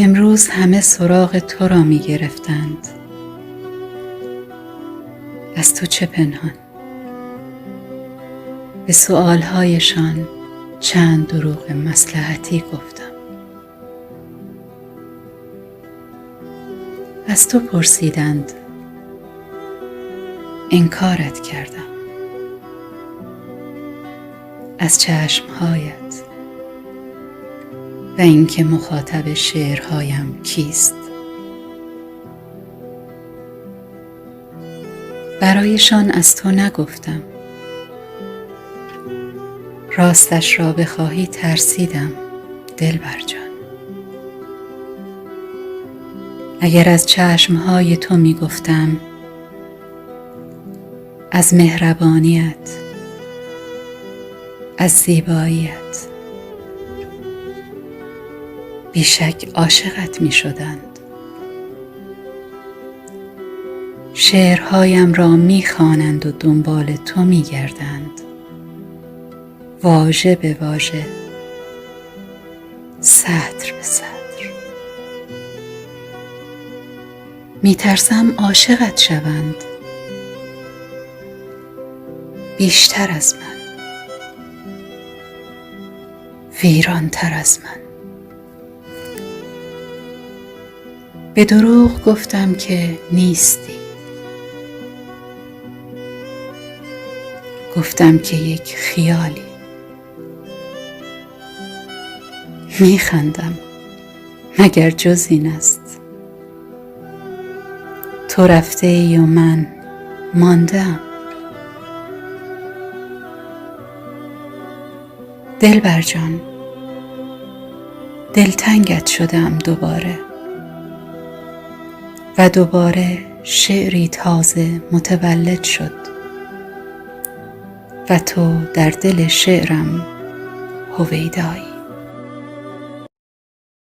امروز همه سراغ تو را می گرفتند. از تو چه پنهان؟ به سؤالهایشان چند دروغ مصلحتی گفتم. از تو پرسیدند، انکارت کردم. از چشمهایت و اینکه مخاطب شعرهایم کیست. برایشان از تو نگفتم. راستش را بخواهی ترسیدم دلبر جان. اگر از چشمهای تو می گفتم، از مهربانیت، از زیباییت، بیشک عاشقت می شدند. شعرهایم را می خوانند و دنبال تو می گردند، واژه به واژه، سطر به سطر. می ترسم عاشقت شوند، بیشتر از من، ویرانتر از من. به دروغ گفتم که نیستی. گفتم که یک خیالی. می خندم، مگر جز این است؟ تو رفته ای و من ماندم. دلبر جان، دلتنگت شدم دوباره و دوباره شعری تازه متولد شد و تو در دل شعرم هویدایی.